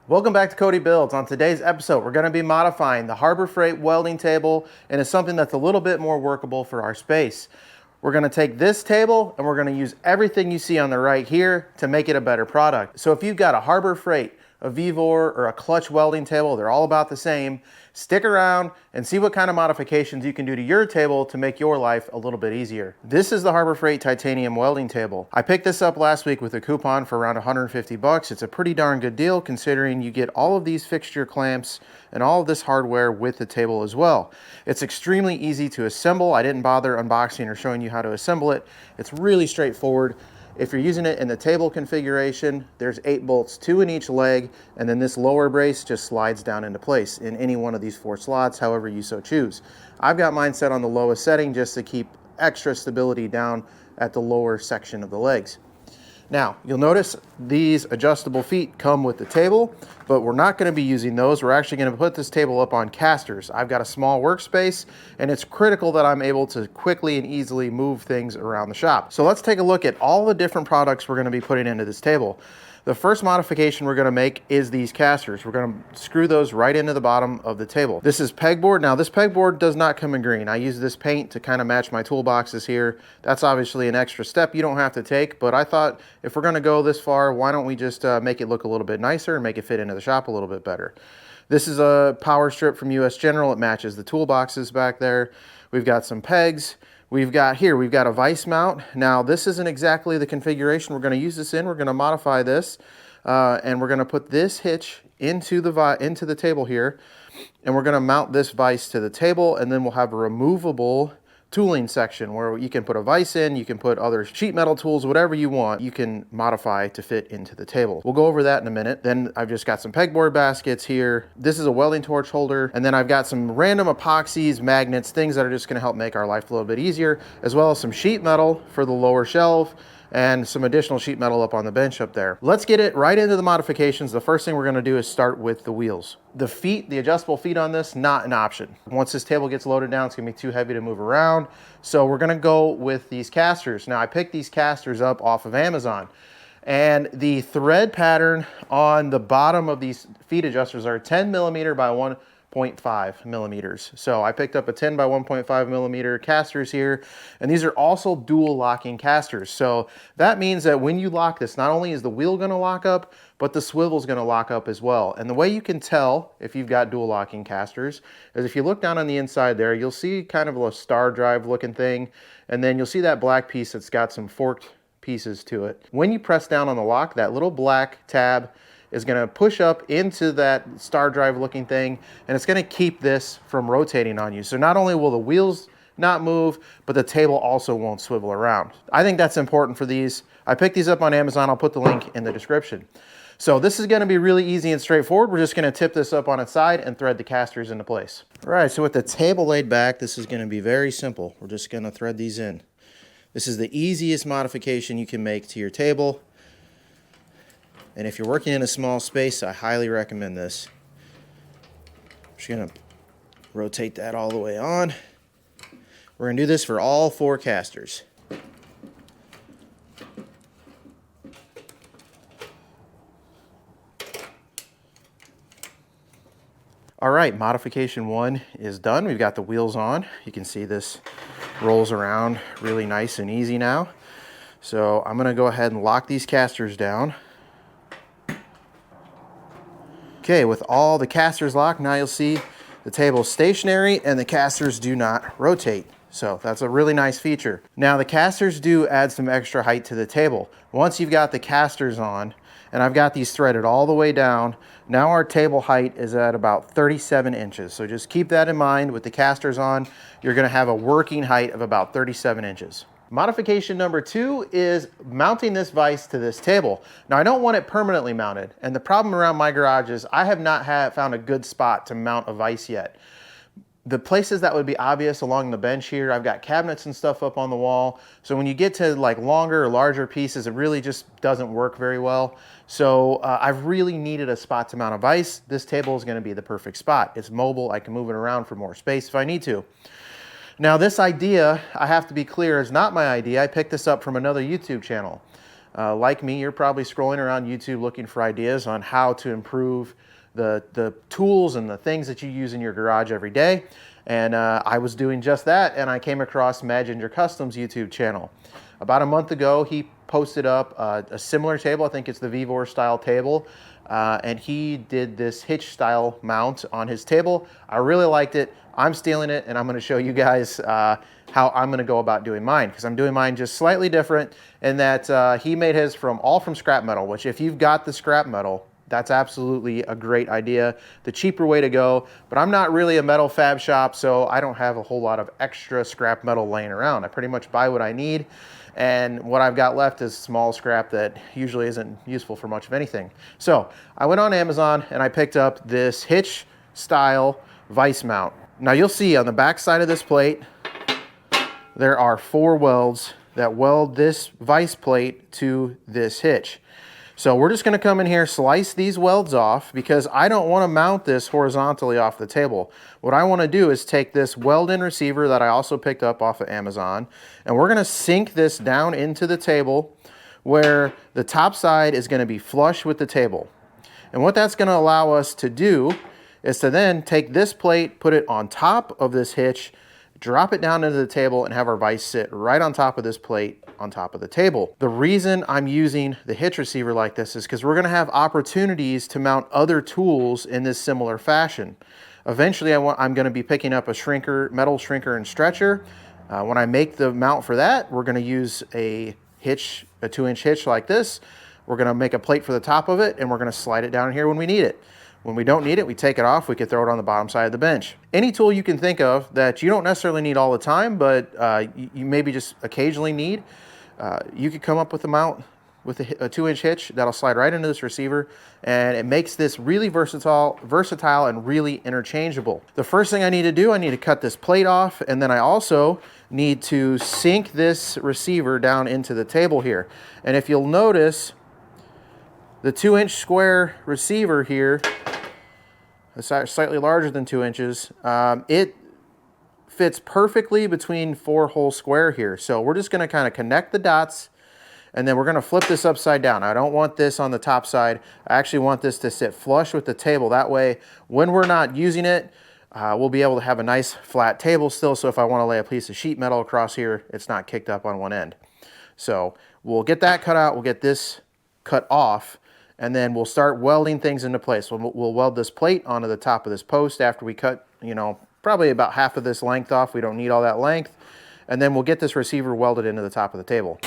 Welcome back to Cody Builds. On today's episode, we're going to be modifying the Harbor Freight welding table, and it's something that's a little bit more workable for our space. We're going to take this table and we're going to use everything you see on the right here to make it a better product. So if you've got a Harbor Freight, a Vevor, or a Klutch welding table, they're all about the same. Stick around and see what kind of modifications you can do to your table to make your life a little bit easier. This is the Harbor Freight titanium welding table. I picked this up last week with a coupon for around 150 bucks. It's a pretty darn good deal considering you get all of these fixture clamps and all of this hardware with the table as well. It's extremely easy to assemble. I didn't bother unboxing or showing you how to assemble it. It's really straightforward. If you're using it in the table configuration, there's 8 bolts, 2 in each leg, and then this lower brace just slides down into place in any one of these 4 slots, however you so choose. I've got mine set on the lowest setting just to keep extra stability down at the lower section of the legs. Now, you'll notice these adjustable feet come with the table, but we're not going to be using those. We're actually going to put this table up on casters. I've got a small workspace, and it's critical that I'm able to quickly and easily move things around the shop. So let's take a look at all the different products we're going to be putting into this table. The first modification we're going to make is these casters. We're going to screw those right into the bottom of the table. This is pegboard. Now this pegboard does not come in green. I use this paint to kind of match my toolboxes here. That's obviously an extra step you don't have to take, but I thought if we're going to go this far, why don't we just make it look a little bit nicer and make it fit into the shop a little bit better. This is a power strip from US General. It matches the toolboxes back there. We've got some pegs. We've got a vise mount. Now this isn't exactly the configuration we're going to use this in. We're going to modify this and we're going to put this hitch into the table here, and we're going to mount this vise to the table, and then we'll have a removable tooling section where you can put a vise in, you can put other sheet metal tools, whatever you want, you can modify to fit into the table. We'll go over that in a minute. Then I've just got some pegboard baskets here. This is a welding torch holder. And then I've got some random epoxies, magnets, things that are just gonna help make our life a little bit easier, as well as some sheet metal for the lower shelf, and some additional sheet metal up on the bench up there. Let's get it right into the modifications. The first thing we're gonna do is start with the wheels. The feet, the adjustable feet on this, not an option. Once this table gets loaded down, it's gonna be too heavy to move around. So we're gonna go with these casters. Now I picked these casters up off of Amazon, and the thread pattern on the bottom of these feet adjusters are 10 millimeter by 1.5 millimeters. So I picked up a 10 by 1.5 millimeter casters here, and these are also dual locking casters. So that means that when you lock this, not only is the wheel going to lock up, but the swivel is going to lock up as well. And the way you can tell if you've got dual locking casters is if you look down on the inside there, you'll see kind of a star drive looking thing, and then you'll see that black piece that's got some forked pieces to it. When you press down on the lock, that little black tab is going to push up into that star drive looking thing, and it's going to keep this from rotating on you. So not only will the wheels not move, but the table also won't swivel around. I think that's important for these. I picked these up on Amazon. I'll put the link in the description. So this is going to be really easy and straightforward. We're just going to tip this up on its side and thread the casters into place. All right, so with the table laid back, this is going to be very simple. We're just going to thread these in. This is the easiest modification you can make to your table. And if you're working in a small space, I highly recommend this. I'm just going to rotate that all the way on. We're going to do this for all 4 casters. All right, modification 1 is done. We've got the wheels on. You can see this rolls around really nice and easy now. So I'm going to go ahead and lock these casters down. Okay, with all the casters locked, now you'll see the table is stationary and the casters do not rotate. So that's a really nice feature. Now the casters do add some extra height to the table. Once you've got the casters on, and I've got these threaded all the way down, now our table height is at about 37 inches. So just keep that in mind. With the casters on, you're gonna have a working height of about 37 inches. Modification number 2 is mounting this vise to this table. Now I don't want it permanently mounted, and the problem around my garage is I have not found a good spot to mount a vise yet. The places that would be obvious along the bench here, I've got cabinets and stuff up on the wall. So when you get to like longer or larger pieces, it really just doesn't work very well. So I've really needed a spot to mount a vise. This table is going to be the perfect spot. It's mobile. I can move it around for more space if I need to. Now this idea, I have to be clear, is not my idea. I picked this up from another YouTube channel. Like me, you're probably scrolling around YouTube looking for ideas on how to improve the tools and the things that you use in your garage every day. And I was doing just that, and I came across Maginger Customs YouTube channel. About a month ago, he posted up a similar table. I think it's the Vevor style table. And he did this hitch style mount on his table. I really liked it. I'm stealing it, and I'm gonna show you guys how I'm gonna go about doing mine, because I'm doing mine just slightly different in that he made his all from scrap metal, which if you've got the scrap metal, that's absolutely a great idea, the cheaper way to go. But I'm not really a metal fab shop, so I don't have a whole lot of extra scrap metal laying around. I pretty much buy what I need, and what I've got left is small scrap that usually isn't useful for much of anything. So I went on Amazon and I picked up this hitch style vise mount. Now you'll see on the back side of this plate, there are 4 welds that weld this vise plate to this hitch. So we're just gonna come in here, slice these welds off, because I don't wanna mount this horizontally off the table. What I wanna do is take this weld-in receiver that I also picked up off of Amazon, and we're gonna sink this down into the table where the top side is gonna be flush with the table. And what that's gonna allow us to do is to then take this plate, put it on top of this hitch, drop it down into the table, and have our vise sit right on top of this plate on top of the table. The reason I'm using the hitch receiver like this is because we're gonna have opportunities to mount other tools in this similar fashion. Eventually, I'm gonna be picking up a shrinker, metal shrinker and stretcher. When I make the mount for that, we're gonna use a hitch, a 2-inch hitch like this. We're gonna make a plate for the top of it, and we're gonna slide it down here when we need it. When we don't need it, we take it off, we could throw it on the bottom side of the bench. Any tool you can think of that you don't necessarily need all the time, but you maybe just occasionally need, you could come up with a mount with a 2-inch hitch that'll slide right into this receiver, and it makes this really versatile and really interchangeable. The first thing I need to do, I need to cut this plate off, and then I also need to sink this receiver down into the table here. And if you'll notice, the 2-inch square receiver here, it's slightly larger than 2 inches, it fits perfectly between 4-hole square here. So we're just gonna kind of connect the dots, and then we're gonna flip this upside down. I don't want this on the top side. I actually want this to sit flush with the table. That way, when we're not using it, we'll be able to have a nice flat table still. So if I wanna lay a piece of sheet metal across here, it's not kicked up on one end. So we'll get that cut out, we'll get this cut off, and then we'll start welding things into place. We'll weld this plate onto the top of this post after we cut, probably about half of this length off. We don't need all that length. And then we'll get this receiver welded into the top of the table.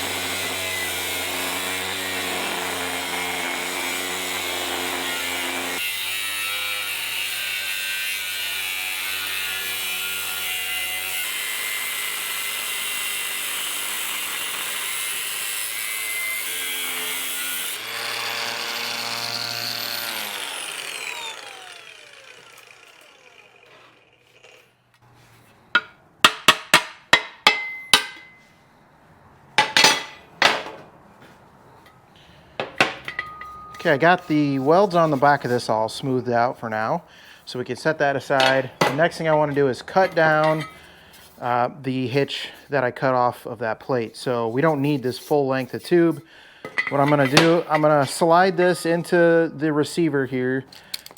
Okay, I got the welds on the back of this all smoothed out for now, so we can set that aside. The next thing I want to do is cut down the hitch that I cut off of that plate. So we don't need this full length of tube. What I'm going to do, I'm going to slide this into the receiver here,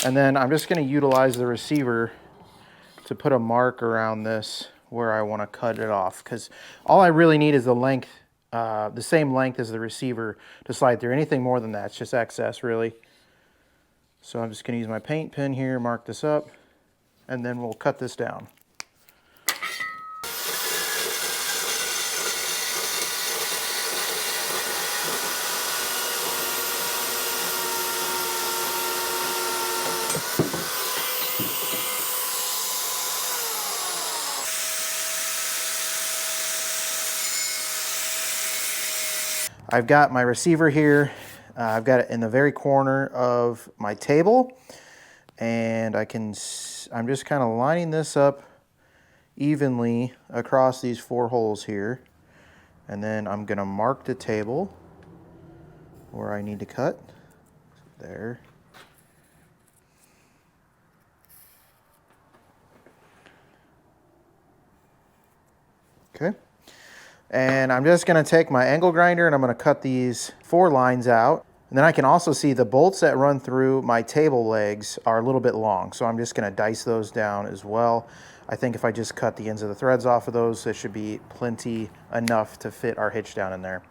and then I'm just going to utilize the receiver to put a mark around this where I want to cut it off, because all I really need is the length, the same length as the receiver to slide through. Anything more than that, it's just excess really. So I'm just going to use my paint pen here, mark this up, and then we'll cut this down. I've got my receiver here. I've got it in the very corner of my table, and I'm just kind of lining this up evenly across these 4 holes here, and then I'm going to mark the table where I need to cut. There. Okay. And I'm just gonna take my angle grinder and I'm gonna cut these 4 lines out. And then I can also see the bolts that run through my table legs are a little bit long. So I'm just gonna dice those down as well. I think if I just cut the ends of the threads off of those, it should be plenty enough to fit our hitch down in there.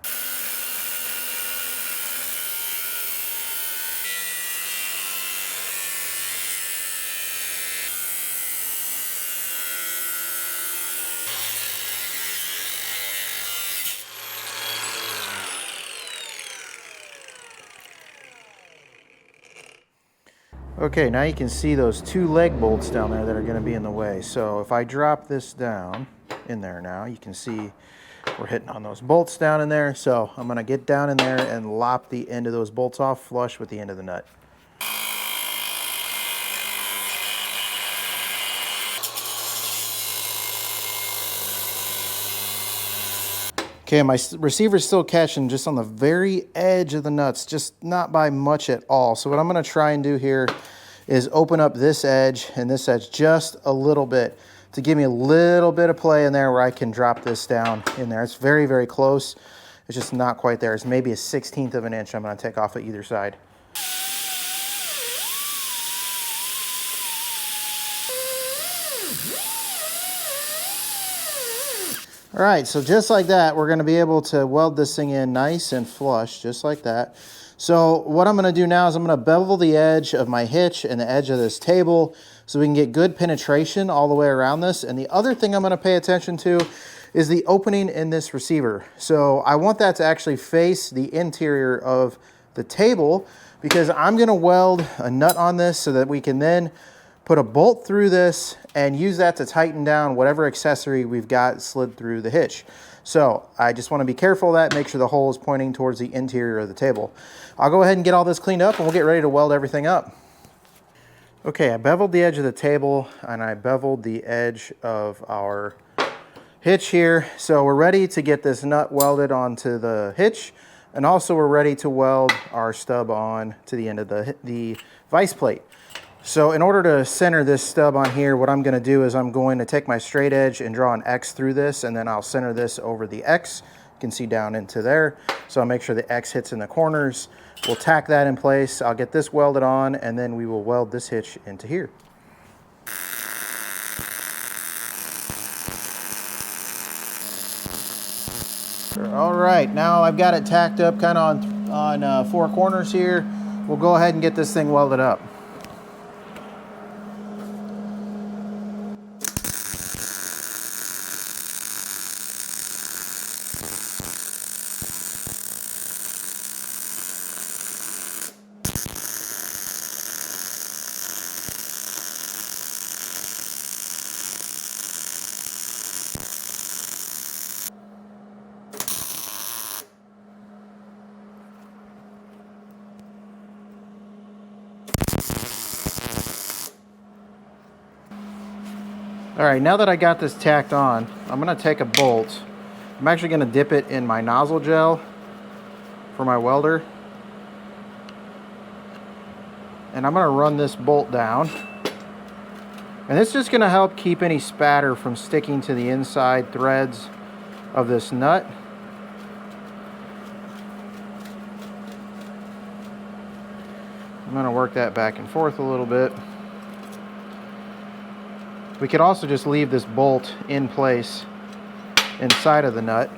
Okay, now you can see those 2 leg bolts down there that are going to be in the way. So if I drop this down in there now, you can see we're hitting on those bolts down in there. So I'm going to get down in there and lop the end of those bolts off flush with the end of the nut. Okay, my receiver's still catching just on the very edge of the nuts, just not by much at all. So what I'm gonna try and do here is open up this edge and this edge just a little bit to give me a little bit of play in there where I can drop this down in there. It's very, very close. It's just not quite there. It's maybe a 1/16 of an inch I'm gonna take off at either side. All right, so just like that, we're gonna be able to weld this thing in nice and flush, just like that. So what I'm gonna do now is I'm gonna bevel the edge of my hitch and the edge of this table so we can get good penetration all the way around this. And the other thing I'm gonna pay attention to is the opening in this receiver. So I want that to actually face the interior of the table because I'm gonna weld a nut on this so that we can then put a bolt through this and use that to tighten down whatever accessory we've got slid through the hitch. So I just want to be careful of that, make sure the hole is pointing towards the interior of the table. I'll go ahead and get all this cleaned up and we'll get ready to weld everything up. Okay, I beveled the edge of the table and I beveled the edge of our hitch here. So we're ready to get this nut welded onto the hitch, and also we're ready to weld our stub on to the end of the vise plate. So in order to center this stub on here, what I'm going to do is I'm going to take my straight edge and draw an X through this, and then I'll center this over the X. You can see down into there. So I'll make sure the X hits in the corners. We'll tack that in place. I'll get this welded on, and then we will weld this hitch into here. All right, now I've got it tacked up kind of on 4 corners here. We'll go ahead and get this thing welded up. All right, now that I got this tacked on, I'm gonna take a bolt. I'm actually gonna dip it in my nozzle gel for my welder. And I'm gonna run this bolt down. And it's just gonna help keep any spatter from sticking to the inside threads of this nut. I'm gonna work that back and forth a little bit. We could also just leave this bolt in place inside of the nut.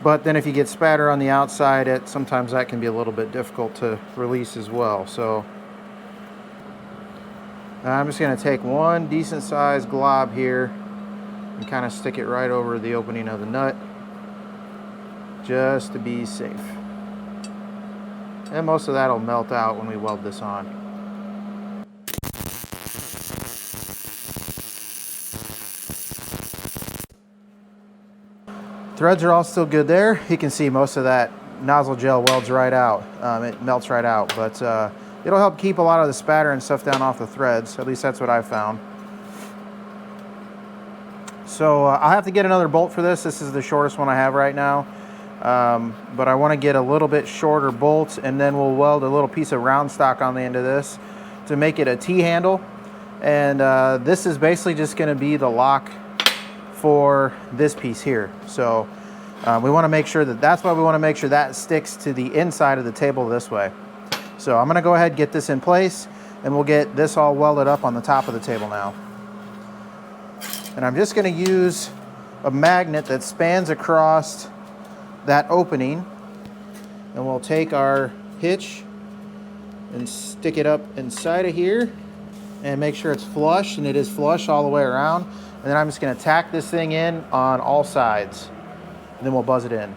But then if you get spatter on the outside, sometimes that can be a little bit difficult to release as well. So I'm just going to take one decent sized glob here and kind of stick it right over the opening of the nut just to be safe. And most of that will melt out when we weld this on. Threads are all still good there. You can see most of that nozzle gel welds right out. It melts right out, but it'll help keep a lot of the spatter and stuff down off the threads. At least that's what I've found. So I'll have to get another bolt for this. This is the shortest one I have right now. But I want to get a little bit shorter bolt, and then we'll weld a little piece of round stock on the end of this to make it a T-handle. And this is basically just going to be the lock for this piece here. So we want to make sure that's why we want to make sure that sticks to the inside of the table this way. So I'm going to go ahead and get this in place, and we'll get this all welded up on the top of the table now. And I'm just going to use a magnet that spans across that opening, and we'll take our hitch and stick it up inside of here and make sure it's flush, and it is flush all the way around. And then I'm just going to tack this thing in on all sides, and then we'll buzz it in.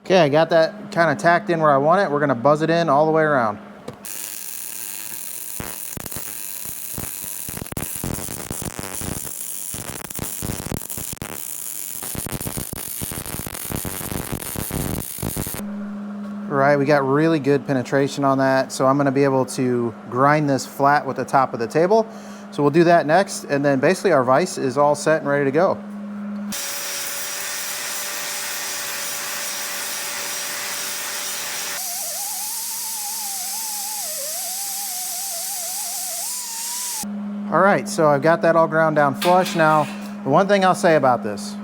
Okay, I got that kind of tacked in where I want it. We're going to buzz it in all the way around. All right, we got really good penetration on that, so I'm going to be able to grind this flat with the top of the table. So we'll do that next, and then basically our vise is all set and ready to go. All right, so I've got that all ground down flush. Now, the one thing I'll say about this,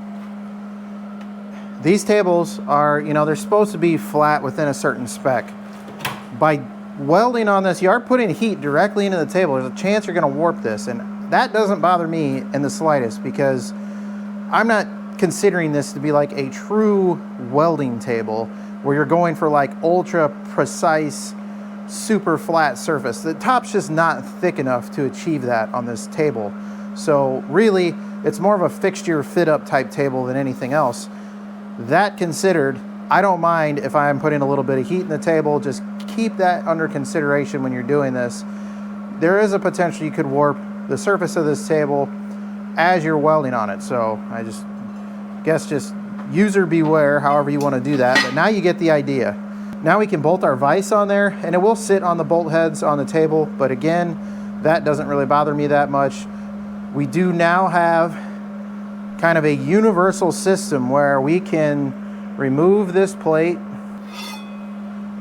these tables are, you know, they're supposed to be flat within a certain spec. By welding on this, you are putting heat directly into the table. There's a chance you're going to warp this, and that doesn't bother me in the slightest, because I'm not considering this to be like a true welding table where you're going for like ultra precise, super flat surface. The top's just not thick enough to achieve that on this table. So really, it's more of a fixture fit up type table than anything else. That considered, I don't mind if I'm putting a little bit of heat in the table. Just keep that under consideration when you're doing this. There is a potential you could warp the surface of this table as you're welding on it. So I guess just user beware, however you want to do that. But now you get the idea. Now we can bolt our vise on there, and it will sit on the bolt heads on the table. But again, that doesn't really bother me that much. We do now have kind of a universal system where we can remove this plate,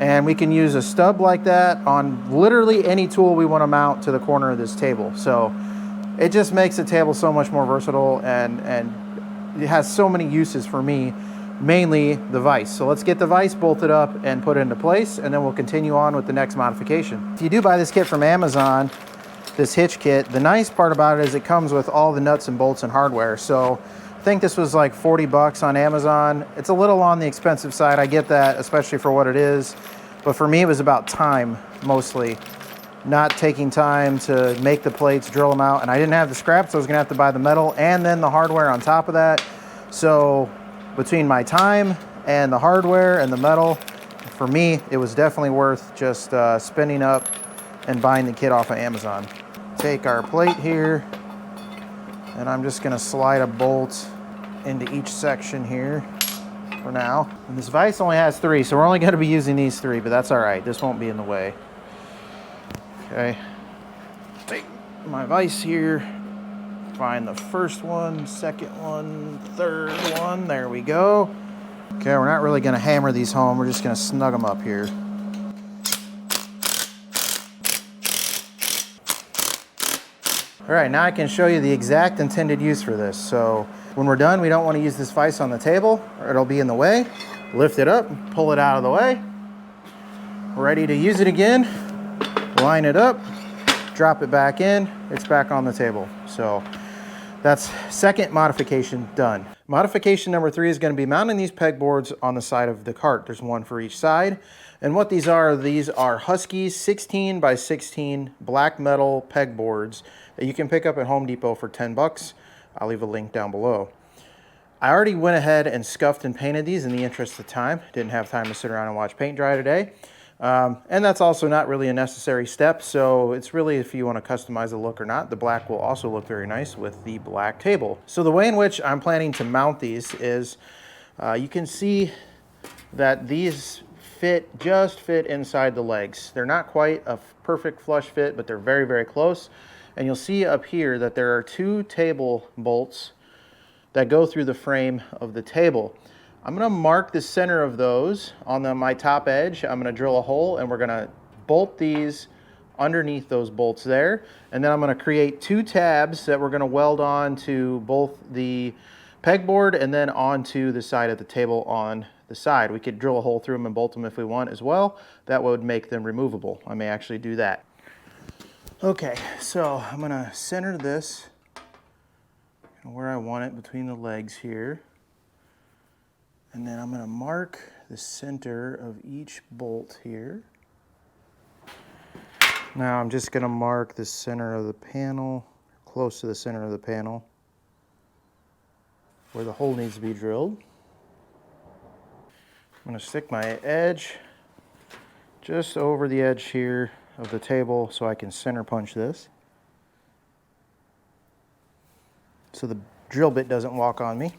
and we can use a stub like that on literally any tool we want to mount to the corner of this table. So it just makes the table so much more versatile, and it has so many uses for me, mainly the vise. So let's get the vise bolted up and put into place, and then we'll continue on with the next modification. If you do buy this kit from Amazon, this hitch kit, the nice part about it is it comes with all the nuts and bolts and hardware. So I think this was like 40 bucks on Amazon. It's a little on the expensive side. I get that, especially for what it is. But for me, it was about time, mostly. Not taking time to make the plates, drill them out. And I didn't have the scraps, so I was gonna have to buy the metal and then the hardware on top of that. So between my time and the hardware and the metal, for me, it was definitely worth just spinning up and buying the kit off of Amazon. Take our plate here, and I'm just gonna slide a bolt into each section here for now. And this vise only has 3, so we're only gonna be using these 3, but that's all right. This won't be in the way. Okay, take my vise here, find the first one, second one, third one, there we go. Okay, we're not really gonna hammer these home, we're just gonna snug them up here. All right, now I can show you the exact intended use for this. So when we're done, we don't want to use this vise on the table or it'll be in the way. Lift it up, pull it out of the way. We're ready to use it again. Line it up, drop it back in, it's back on the table. So that's second modification done. Modification number 3 is going to be mounting these pegboards on the side of the cart. There's one for each side. And what these are Husky 16 by 16 black metal pegboards that you can pick up at Home Depot for 10 bucks. I'll leave a link down below. I already went ahead and scuffed and painted these in the interest of time. Didn't have time to sit around and watch paint dry today. And that's also not really a necessary step, so it's really if you want to customize the look or not. The black will also look very nice with the black table. So the way in which I'm planning to mount these is, you can see that these just fit inside the legs. They're not quite a perfect flush fit, but they're very, very close. And you'll see up here that there are 2 table bolts that go through the frame of the table. I'm gonna mark the center of those on my top edge. I'm gonna drill a hole and we're gonna bolt these underneath those bolts there. And then I'm gonna create 2 tabs that we're gonna weld on to both the pegboard and then onto the side of the table on the side. We could drill a hole through them and bolt them if we want as well. That would make them removable. I may actually do that. Okay, so I'm gonna center this where I want it between the legs here. And then I'm gonna mark the center of each bolt here. Now I'm just gonna mark the center of the panel, close to the center of the panel, where the hole needs to be drilled. I'm gonna stick my edge just over the edge here of the table so I can center punch this, so the drill bit doesn't walk on me.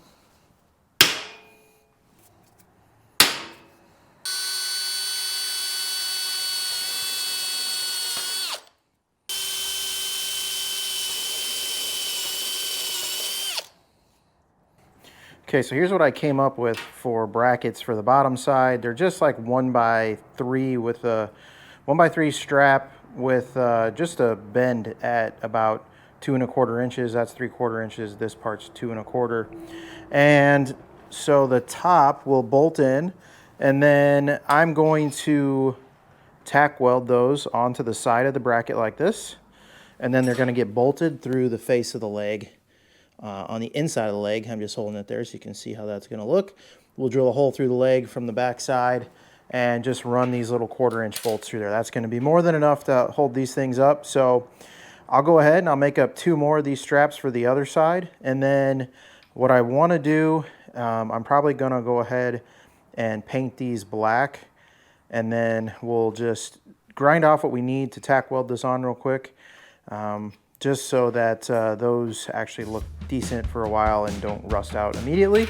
Okay, so here's what I came up with for brackets for the bottom side. They're just like 1x3 with a 1x3 strap with just a bend at about 2 1/4 inches. That's 3/4 inches. This part's 2 1/4. And so the top will bolt in, and then I'm going to tack weld those onto the side of the bracket like this. And then they're going to get bolted through the face of the leg. On the inside of the leg, I'm just holding it there so you can see how that's going to look. We'll drill a hole through the leg from the back side and just run these little 1/4 inch bolts through there. That's going to be more than enough to hold these things up. So I'll go ahead and I'll make up 2 more of these straps for the other side. And then what I want to do, I'm probably going to go ahead and paint these black. And then we'll just grind off what we need to tack weld this on real quick. Just so that those actually look decent for a while and don't rust out immediately.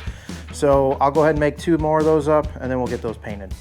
So I'll go ahead and make 2 more of those up and then we'll get those painted.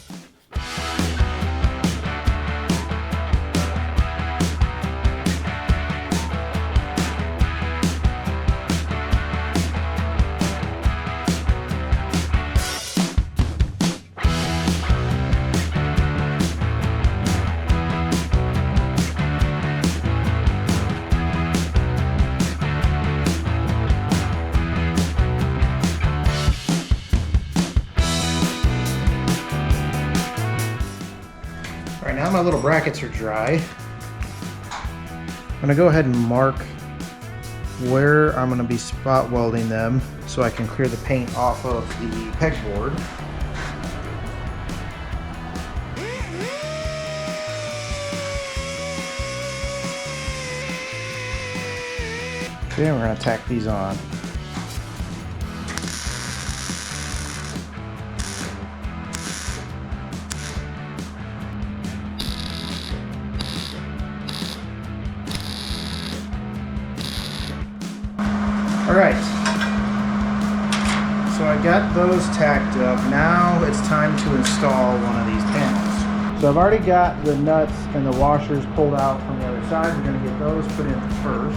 All right, now my little brackets are dry. I'm gonna go ahead and mark where I'm gonna be spot welding them so I can clear the paint off of the pegboard. Okay, we're gonna tack these on. All right, so I got those tacked up. Now it's time to install one of these panels. So I've already got the nuts and the washers pulled out from the other side. We're gonna get those put in first.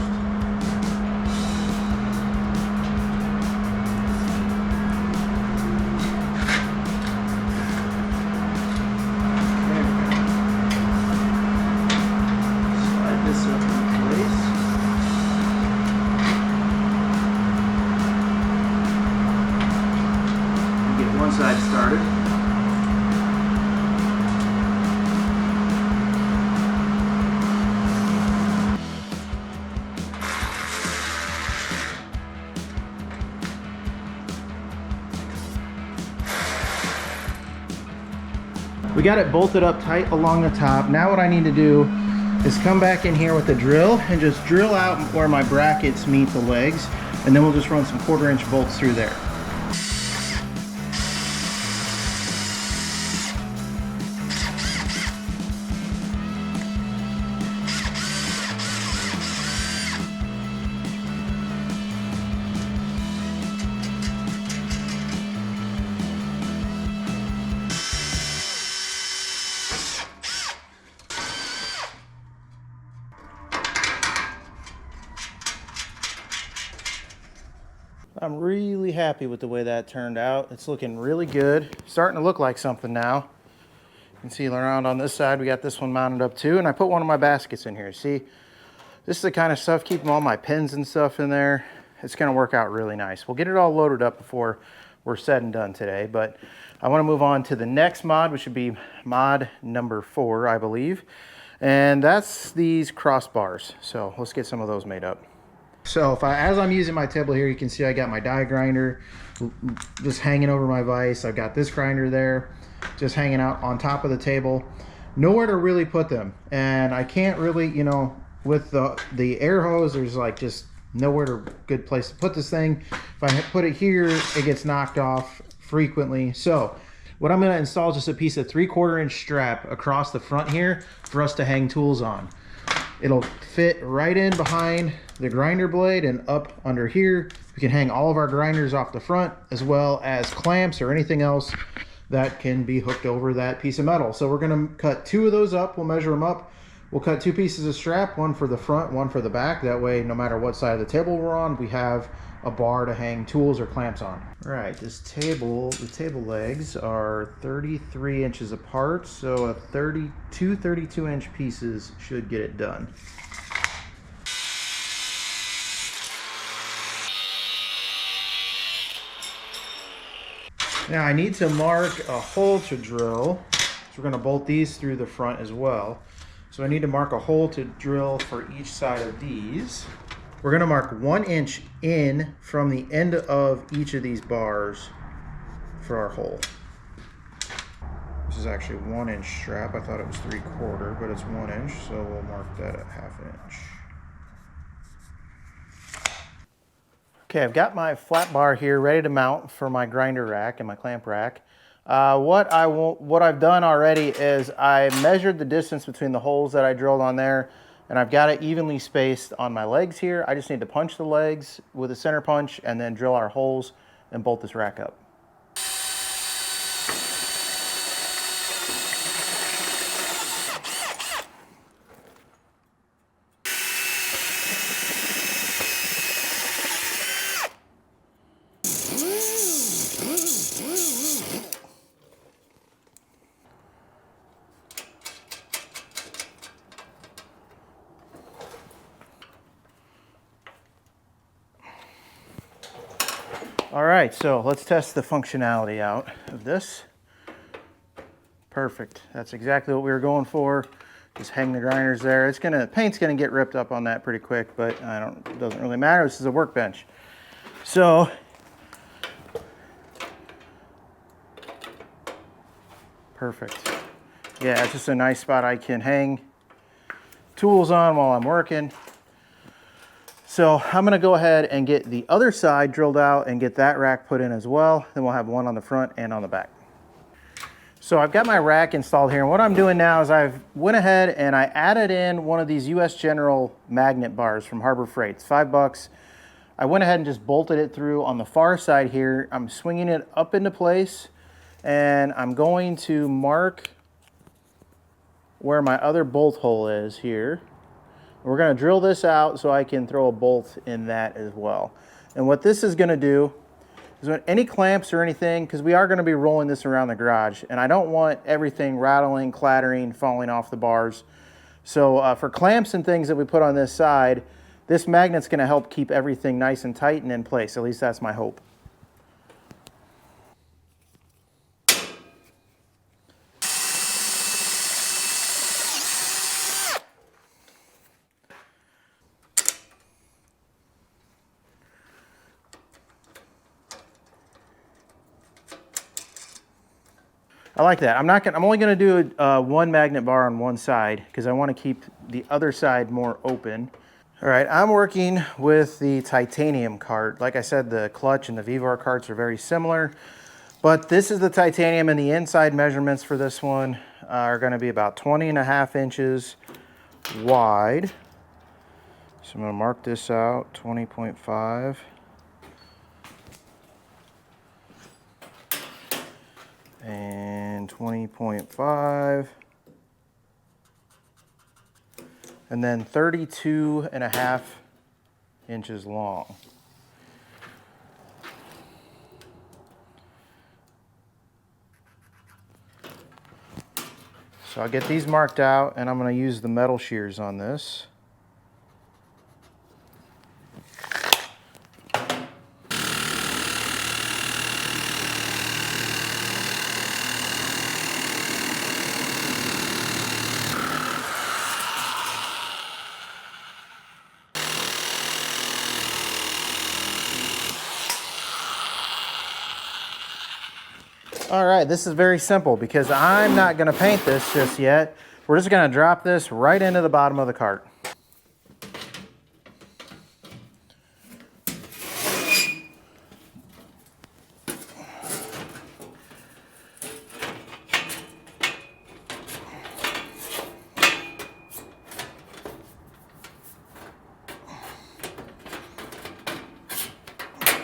Slide this up in place. One side started. We got it bolted up tight along the top. Now what I need to do is come back in here with the drill and just drill out where my brackets meet the legs, and then we'll just run some 1/4 inch bolts through there. I'm really happy with the way that turned out. It's looking really good. Starting to look like something now. You can see around on this side, we got this one mounted up too, and I put one of my baskets in here. See, this is the kind of stuff, keeping all my pins and stuff in there. It's gonna work out really nice. We'll get it all loaded up before we're said and done today, but I wanna move on to the next mod, which would be mod number 4, I believe. And that's these crossbars. So let's get some of those made up. So as I'm using my table here, you can see I got my die grinder just hanging over my vise. I've got this grinder there just hanging out on top of the table. Nowhere to really put them. And I can't really, you know, with the air hose, there's like just nowhere to good place to put this thing. If I put it here, it gets knocked off frequently. So what I'm gonna install is just a piece of 3/4 inch strap across the front here for us to hang tools on. It'll fit right in behind the grinder blade and up under here. We can hang all of our grinders off the front, as well as clamps or anything else that can be hooked over that piece of metal. So we're gonna cut 2 of those up. We'll measure them up. We'll cut 2 pieces of strap, one for the front, one for the back. That way, no matter what side of the table we're on, we have a bar to hang tools or clamps on. All right, this table, the table legs are 33 inches apart, so a 32 inch pieces should get it done. Now I need to mark a hole to drill, so we're gonna bolt these through the front as well. So I need to mark a hole to drill for each side of these. We're gonna mark 1 inch in from the end of each of these bars for our hole. This is actually 1 inch strap. I thought it was 3/4, but it's 1 inch, so we'll mark that at 1/2 inch. Okay, I've got my flat bar here ready to mount for my grinder rack and my clamp rack. What I've done already is I measured the distance between the holes that I drilled on there, and I've got it evenly spaced on my legs here. I just need to punch the legs with a center punch and then drill our holes and bolt this rack up. All right, so let's test the functionality out of this. Perfect. That's exactly what we were going for. Just hang the grinders there. Paint's gonna get ripped up on that pretty quick, but it doesn't really matter. This is a workbench. So perfect. Yeah, it's just a nice spot I can hang tools on while I'm working. So I'm gonna go ahead and get the other side drilled out and get that rack put in as well. Then we'll have one on the front and on the back. So I've got my rack installed here, and what I'm doing now is I've went ahead and I added in one of these US General magnet bars from Harbor Freight. It's $5. I went ahead and just bolted it through on the far side here. I'm swinging it up into place, and I'm going to mark where my other bolt hole is here. We're gonna drill this out so I can throw a bolt in that as well. And what this is gonna do is when any clamps or anything, because we are gonna be rolling this around the garage, and I don't want everything rattling, clattering, falling off the bars. So for clamps and things that we put on this side, this magnet's gonna help keep everything nice and tight and in place. At least that's my hope. I like that. I'm only gonna do one magnet bar on one side because I want to keep the other side more open. All right, I'm working with the titanium cart. Like I said, the Klutch and the Vevor carts are very similar, but this is the titanium, and the inside measurements for this one are gonna be about 20.5 inches wide. So I'm gonna mark this out, 20.5. And 20.5, and then 32.5 inches long. So I'll get these marked out, and I'm going to use the metal shears on this. All right, this is very simple because I'm not going to paint this just yet. We're just going to drop this right into the bottom of the cart.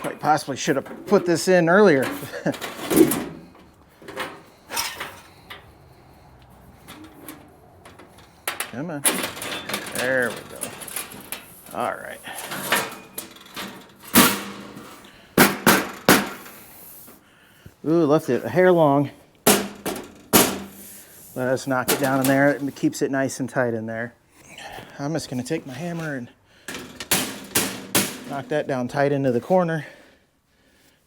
Quite possibly should have put this in earlier. Come on. There we go. All right. Ooh, left it a hair long. Let us knock it down in there. It keeps it nice and tight in there. I'm just going to take my hammer and knock that down tight into the corner.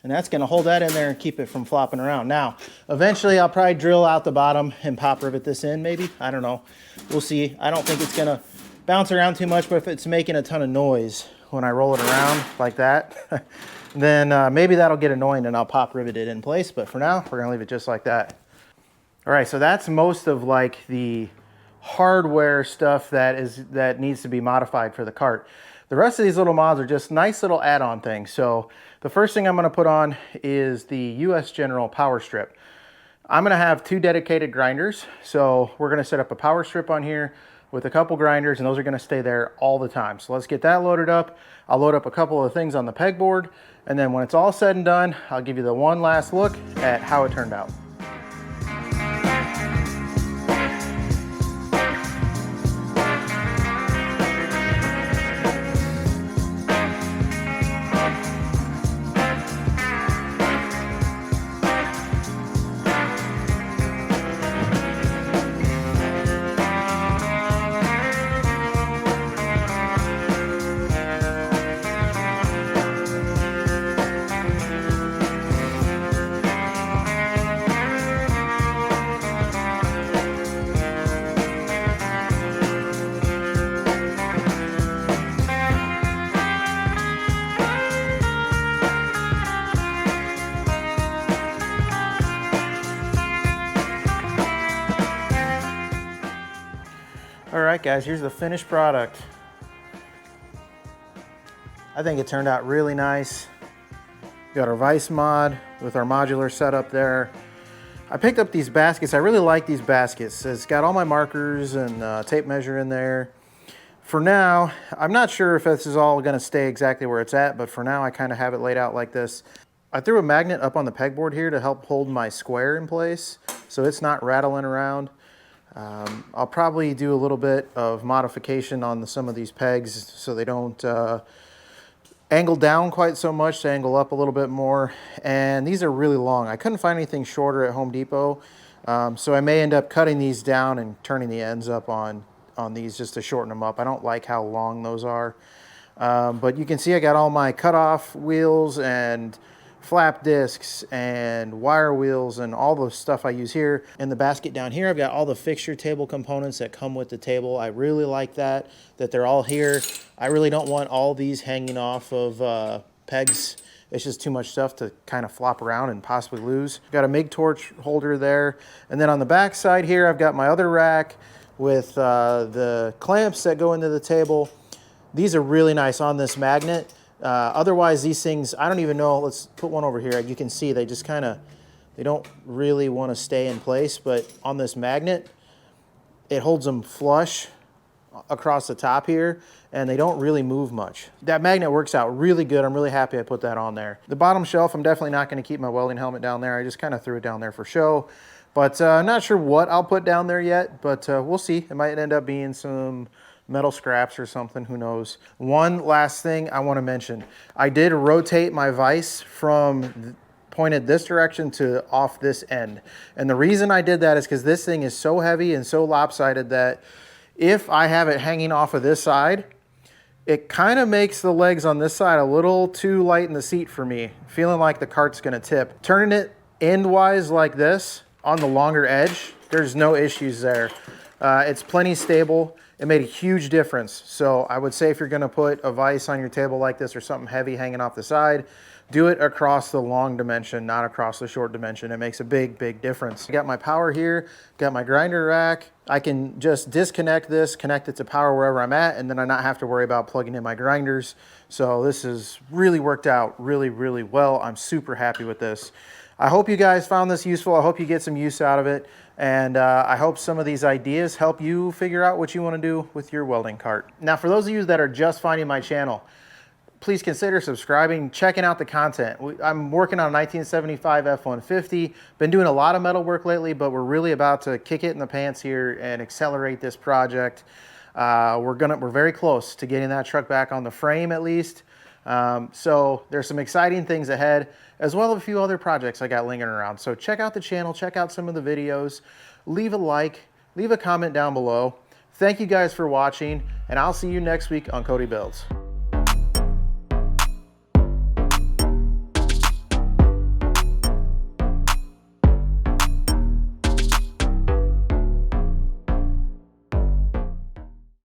And that's going to hold that in there and keep it from flopping around. Now, eventually I'll probably drill out the bottom and pop rivet this in maybe. I don't know. We'll see. I don't think it's going to bounce around too much, but if it's making a ton of noise when I roll it around like that, then maybe that'll get annoying and I'll pop rivet it in place. But for now, we're going to leave it just like that. All right, so that's most of like the hardware stuff that needs to be modified for the cart. The rest of these little mods are just nice little add-on things. So the first thing I'm going to put on is the US General power strip. I'm going to have 2 dedicated grinders. So we're going to set up a power strip on here with a couple grinders, and those are going to stay there all the time. So let's get that loaded up. I'll load up a couple of things on the pegboard, and then when it's all said and done, I'll give you the one last look at how it turned out. All right, guys, here's the finished product. I think it turned out really nice. We got our vise mod with our modular setup there. I picked up these baskets. I really like these baskets. It's got all my markers and tape measure in there. For now, I'm not sure if this is all gonna stay exactly where it's at, but for now I kind of have it laid out like this. I threw a magnet up on the pegboard here to help hold my square in place so it's not rattling around. I'll probably do a little bit of modification on some of these pegs so they don't angle down quite so much, to angle up a little bit more. And these are really long. I couldn't find anything shorter at Home Depot, so I may end up cutting these down and turning the ends up on these just to shorten them up. I don't like how long those are. But you can see I got all my cutoff wheels and flap discs and wire wheels and all the stuff I use here. In the basket down here, I've got all the fixture table components that come with the table. I really like that they're all here. I really don't want all these hanging off of pegs. It's just too much stuff to kind of flop around and possibly lose. Got a MIG torch holder there. And then on the back side here, I've got my other rack with the clamps that go into the table. These are really nice on this magnet. Otherwise, these things, I don't even know. Let's put one over here. You can see they just kind of, they don't really want to stay in place, but on this magnet, it holds them flush across the top here, and they don't really move much. That magnet works out really good. I'm really happy I put that on there. The bottom shelf, I'm definitely not going to keep my welding helmet down there. I just kind of threw it down there for show, but I'm not sure what I'll put down there yet, but we'll see. It might end up being some metal scraps or something, who knows. One last thing I want to mention. I did rotate my vise from pointed this direction to off this end. And the reason I did that is because this thing is so heavy and so lopsided that if I have it hanging off of this side, it kind of makes the legs on this side a little too light in the seat for me, feeling like the cart's gonna tip. Turning it endwise like this on the longer edge, there's no issues there. It's plenty stable. It made a huge difference. So I would say if you're gonna put a vise on your table like this or something heavy hanging off the side, do it across the long dimension, not across the short dimension. It makes a big, big difference. I got my power here, got my grinder rack. I can just disconnect this, connect it to power wherever I'm at, and then I not have to worry about plugging in my grinders. So this has really worked out really, really well. I'm super happy with this. I hope you guys found this useful. I hope you get some use out of it. And I hope some of these ideas help you figure out what you want to do with your welding cart. Now, for those of you that are just finding my channel, please consider subscribing, checking out the content. I'm working on a 1975 F-150. Been doing a lot of metal work lately, but we're really about to kick it in the pants here and accelerate this project. We're very close to getting that truck back on the frame at least. So there's some exciting things ahead, as well as a few other projects I got lingering around. So check out the channel, check out some of the videos, leave a like, leave a comment down below. Thank you guys for watching, and I'll see you next week on Cody Builds.